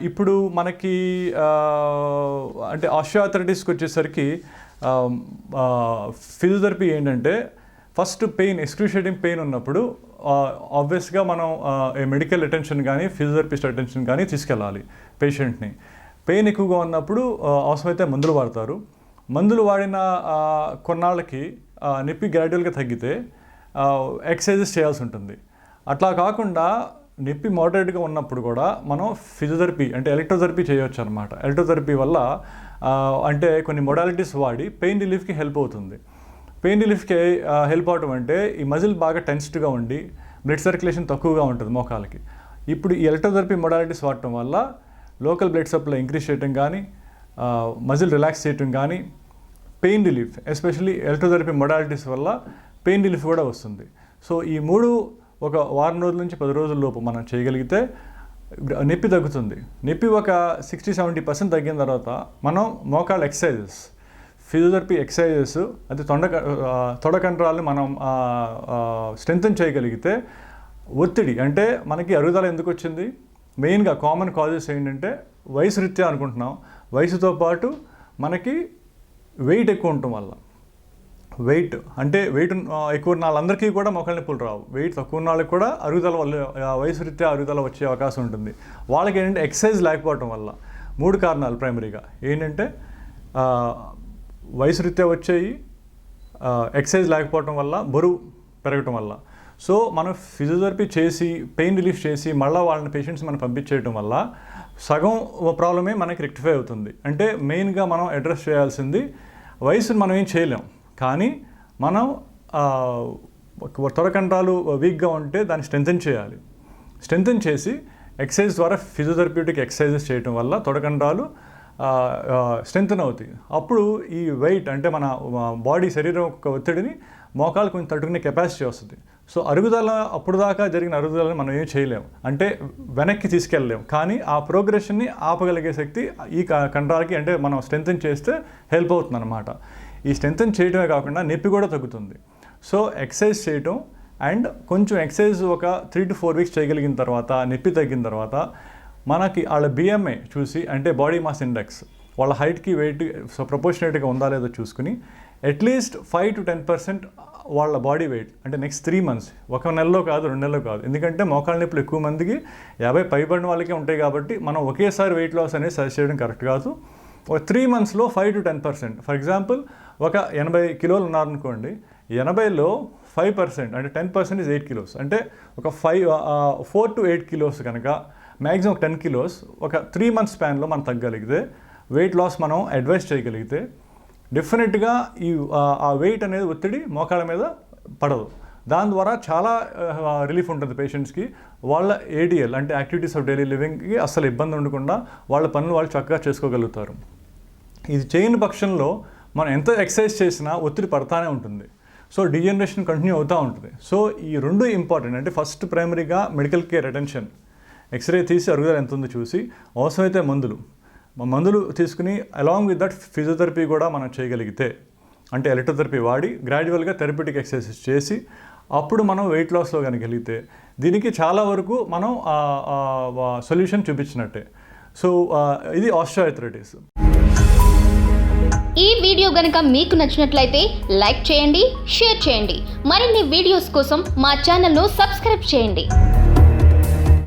ఇప్పుడు మనకి అంటే ఆస్టియోఆర్థరైటిస్కి వచ్చేసరికి ఫిజియోథెరపీ ఏంటంటే ఫస్ట్ పెయిన్ ఎక్స్క్రూషియేటింగ్ పెయిన్ ఉన్నప్పుడు ఆబ్వియస్గా మనం మెడికల్ అటెన్షన్ కానీ ఫిజియోథెరపిస్ట్ అటెన్షన్ కానీ తీసుకెళ్ళాలి పేషెంట్ని. పెయిన్ ఎక్కువగా ఉన్నప్పుడు అవసరమైతే మందులు వాడతారు. మందులు వాడిన కొన్నాళ్ళకి నొప్పి గ్రాడ్యువల్గా తగ్గితే ఎక్సర్సైజెస్ చేయాల్సి ఉంటుంది. అట్లా కాకుండా నొప్పి మోడరేట్గా ఉన్నప్పుడు కూడా మనం ఫిజియోథెరపీ అంటే ఎలక్ట్రోథెరపీ చేయవచ్చు అనమాట. ఎలక్ట్రోథెరపీ వల్ల అంటే కొన్ని మొడాలిటీస్ వాడి పెయిన్ రిలీఫ్కి హెల్ప్ అవుతుంది. పెయిన్ రిలీఫ్కి హెల్ప్ అవటం అంటే ఈ మజిల్ బాగా టెన్స్డ్గా ఉండి బ్లడ్ సర్క్యులేషన్ తక్కువగా ఉంటుంది మోకాలకి. ఇప్పుడు ఈ ఎలక్ట్రోథెరపీ మొడాలిటీస్ వాడటం వల్ల లోకల్ బ్లడ్ సప్లై ఇంక్రీజ్ చేయడం కానీ మజిల్ రిలాక్స్ చేయటం కానీ pain relief especially electrotherapy modalities వల్ల పెయిన్ రిలీఫ్ కూడా వస్తుంది. సో ఈ మూడు ఒక వారం రోజుల నుంచి 10 రోజుల లోపు మనం చేయగలిగితే నొప్పి తగ్గుతుంది. నొప్పి ఒక 60-70% తగ్గిన తర్వాత మనం మోకాళ్ళ ఎక్సర్సైజెస్ ఫిజియోథెరపీ ఎక్సర్సైజెస్ అది తొడ కండరాలను మనం స్ట్రెంథెన్ చేయగలిగితే ఒత్తిడి అంటే మనకి అరుగుదల ఎందుకు వచ్చింది, మెయిన్గా కామన్ కాజెస్ ఏంటంటే వయసు రీత్యా అనుకుంటున్నాం. వయసుతో పాటు మనకి వెయిట్ ఎక్కువ ఉండటం వల్ల వెయిట్ ఎక్కువ ఉన్న వాళ్ళందరికీ కూడా మోకాళ్ళ నొప్పులు రావు. వెయిట్ తక్కువ ఉన్న వాళ్ళకి కూడా అరుగుదల వల్ల వయసు రీత్యా అరుగుదల వచ్చే అవకాశం ఉంటుంది. వాళ్ళకి ఏంటంటే ఎక్సర్సైజ్ లేకపోవటం వల్ల 3 కారణాలు ప్రైమరీగా ఏంటంటే వయసు రీత్యా వచ్చేవి, ఎక్సర్సైజ్ లేకపోవటం వల్ల, బరువు పెరగటం వల్ల. సో మనం ఫిజియోథెరపీ చేసి పెయిన్ రిలీఫ్ చేసి మళ్ళీ వాళ్ళని పేషెంట్స్ మనం పంపించేయటం వల్ల సగం ప్రాబ్లమే మనకి రెక్టిఫై అవుతుంది. అంటే మెయిన్గా మనం అడ్రస్ చేయాల్సింది వయసుని మనం ఏం చేయలేం, కానీ మనం తొడ కండరాలు వీక్గా ఉంటే దాన్ని స్ట్రెంథెన్ చేయాలి. స్ట్రెంథెన్ చేసి ఎక్సర్సైజ్ ద్వారా ఫిజియోథెరప్యూటిక్ ఎక్సర్సైజెస్ చేయటం వల్ల తొడ కండరాలు స్ట్రెంథెన్ అవుతాయి. అప్పుడు ఈ వెయిట్ అంటే మన బాడీ శరీరం యొక్క ఒత్తిడిని మోకాలు కొంచెం తట్టుకునే కెపాసిటీ వస్తుంది. సో అరుగుదల అప్పుడు దాకా జరిగిన అరుగుదలని మనం ఏం చేయలేము, అంటే వెనక్కి తీసుకెళ్ళలేము, కానీ ఆ ప్రోగ్రెషన్ని ఆపగలిగే శక్తి ఈ కండరాలకి అంటే మనం స్ట్రెంథెన్ చేస్తే హెల్ప్ అవుతుంది అన్నమాట. ఈ స్ట్రెంథెన్ చేయడమే కాకుండా నొప్పి కూడా తగ్గుతుంది. సో ఎక్సర్సైజ్ చేయటం అండ్ కొంచెం ఎక్సర్సైజ్ ఒక 3 to 4 వీక్స్ చేయగలిగిన తర్వాత నొప్పి తగ్గిన తర్వాత మనకి వాళ్ళ బిఎంఐ చూసి అంటే బాడీ మాస్ ఇండెక్స్ వాళ్ళ హైట్కి వెయిట్ ప్రపోర్షనేట్గా ఉందా లేదో చూసుకుని అట్లీస్ట్ 5 to 10% వాళ్ళ బాడీ వెయిట్ అంటే నెక్స్ట్ 3 months, 1 నెలలో కాదు 2 నెలలో కాదు, ఎందుకంటే మోకాళ్ళ నొప్పులు ఎక్కువ మందికి 50 పైబడిన వాళ్ళకే ఉంటాయి కాబట్టి మనం ఒకేసారి వెయిట్ లాస్ అనేది సజెస్ట్ చేయడం కరెక్ట్ కాదు. ఒక 3 monthsలో 5 to 10%. ఫర్ ఎగ్జాంపుల్ ఒక 80 కిలోలు ఉన్నారనుకోండి, 80లో 5% అంటే 10% is 8 kilos, అంటే ఒక 4 to 8 kilos కనుక మ్యాక్సిమం 10 kilos ఒక 3 months స్పాన్లో మనం తగ్గగలిగితే వెయిట్ లాస్ మనం అడ్వైస్ చేయగలిగితే డెఫినెట్గా ఆ వెయిట్ అనేది ఒత్తిడి మోకాళ్ళ మీద పడదు. దాని ద్వారా చాలా రిలీఫ్ ఉంటుంది పేషెంట్స్కి. వాళ్ళ ఏడిఎల్ అంటే యాక్టివిటీస్ ఆఫ్ డైలీ లివింగ్కి అస్సలు ఇబ్బంది ఉండకుండా వాళ్ళ పనులు వాళ్ళు చక్కగా చేసుకోగలుగుతారు. ఇది చేయని పక్షంలో మనం ఎంత ఎక్సర్సైజ్ చేసినా ఒత్తిడి పడతానే ఉంటుంది. సో డిజనరేషన్ కంటిన్యూ అవుతూ ఉంటుంది. సో ఈ 2 ఇంపార్టెంట్. అంటే ఫస్ట్ ప్రైమరీగా మెడికల్ కేర్ అటెన్షన్, ఎక్స్రే తీసి అరుగుదల ఎంత ఉందో చూసి అవసరమైతే మందులు తీసుకుని అలాంగ్ విత్ దట్ ఫిజియోథెరపీ కూడా మనం చేయగలిగితే అంటే ఎలక్ట్రోథెరపీ వాడి గ్రాడ్యువల్గా థెరపటిక్ ఎక్సర్సైజెస్ చేసి అప్పుడు మనం వెయిట్ లాస్లో కనుగలిగితే దీనికి చాలా వరకు మనం సొల్యూషన్ చూపించినట్టే. సో ఇది ఆస్టియోఆర్థరైటిస్. ఈ వీడియో గనుక మీకు నచ్చినట్లయితే లైక్ చేయండి, షేర్ చేయండి. మరిన్ని వీడియోస్ కోసం మా ఛానల్ను సబ్స్క్రైబ్ చేయండి.